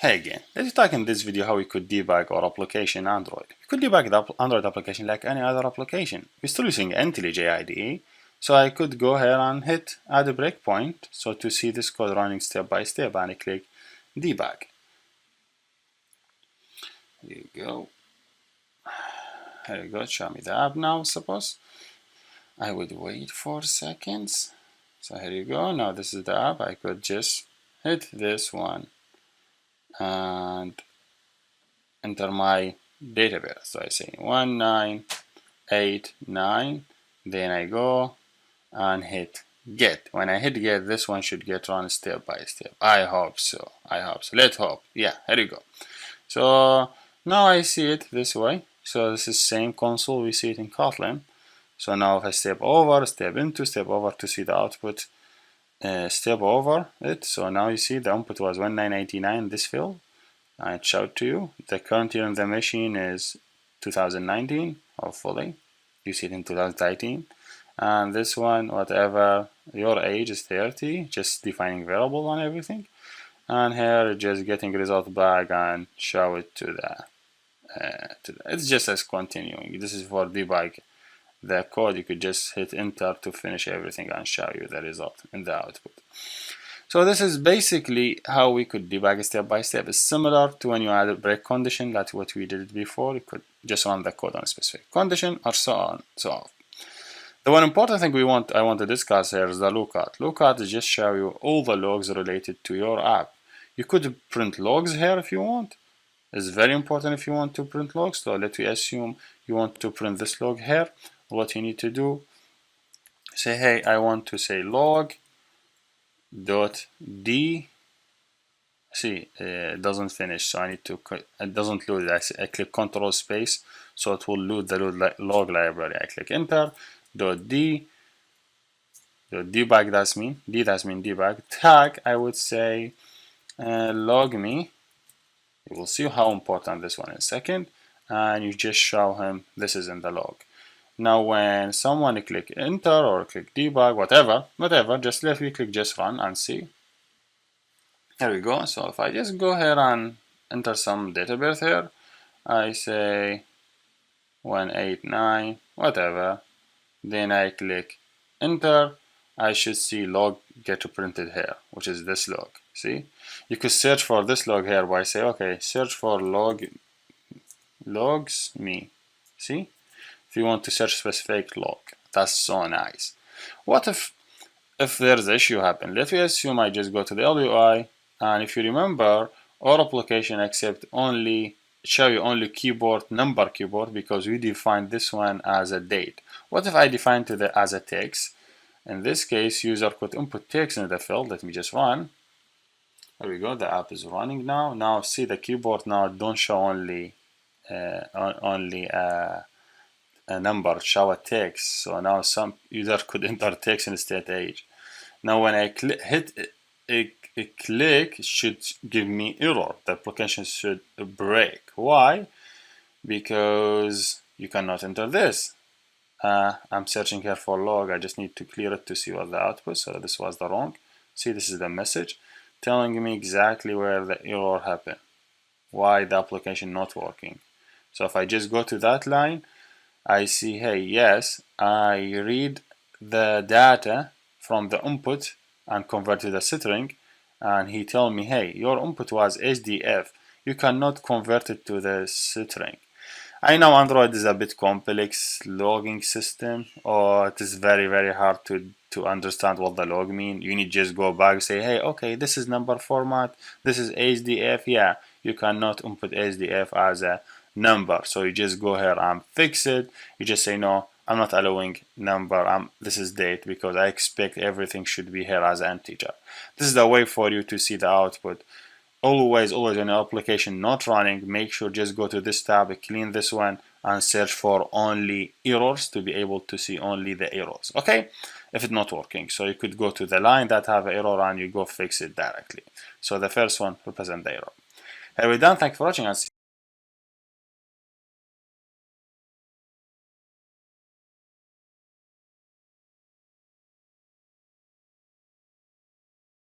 Hey again, let's talk in this video how we could debug our application Android. We could debug the Android application like any other application. We're still using IntelliJ IDE, so I could go here and hit add a breakpoint so to see this code running step by step, and I click debug. Here you go. Here you go, show me the app now, suppose. I would wait 4 seconds. So here you go, now this is the app. I could just hit this one and enter my database. So I say 1989, then I go and hit get. When I hit get, this one should get run step by step. I hope so. Let's hope. Yeah, here you go. So now I see it this way. So this is same console, we see it in Kotlin. So now if I step over, step into, step over to see the output, step over it. So now you see the input was 1989, this field. I showed to you. The current year on the machine is 2019, hopefully. You see it in 2018. And this one, whatever your age is 30, just defining variable and everything. And here just getting result back and show it to the it's just as continuing. This is for debug the code. You could just hit enter to finish everything and show you the result in the output. So this is basically how we could debug step by step. It's similar to when you add a break condition. That's what we did before. You could just run the code on a specific condition or so on, so on. The one important thing I want to discuss here is the lookout. Lookout is just show you all the logs related to your app. You could print logs here if you want. It's very important if you want to print logs. So let me assume you want to print this log here. What you need to do, say, hey, I want to say log dot d. See, it doesn't finish, so I need to, it doesn't load. I click Control space, so it will load the log library. I click enter, dot d, dot debug, that's mean debug. Tag, I would say log me. You will see how important this one is in a second, and you just show him this is in the log. Now when someone click enter or click debug, whatever, just let me click just run and see. Here we go. So if I just go here and enter some date of birth here, I say 189, whatever, then I click enter, I should see log get printed here, which is this log. See, you could search for this log here by say, okay, search for logs me. See, if you want to search specific log, that's so nice. What if there's an issue happen? Let me assume I just go to the LUI, and if you remember, our application accept only show you only number keyboard because we defined this one as a date. What if I define as a text? In this case, user could input text in the field. Let me just run. There we go. The app is running now. Now see the keyboard now don't show only a number, show a text. So now some user could enter text instead age. Now when I hit a click, it should give me error. The application should break. Why? Because you cannot enter this. I'm searching here for log. I just need to clear it to see what the output. So this was the wrong. See, this is the message telling me exactly where the error happened. Why the application not working. So if I just go to that line, I see, hey, yes, I read the data from the input and convert to the string, and he tell me, hey, your input was HDF. You cannot convert it to the string. I know Android is a bit complex logging system, or it is very, very hard to understand what the log mean. You need just go back, say, hey, okay, this is number format, this is HDF. Yeah, you cannot input HDF as a number. So you just go here and fix it. You just say, no, I'm not allowing number. This is date because I expect everything should be here as an integer. This is the way for you to see the output. Always when your application not running, make sure just go to this tab, clean this one, and search for only errors to be able to see only the errors. Okay, if it's not working, so you could go to the line that have an error and you go fix it directly. So the first one represent the error. Are we done? Thanks for watching and see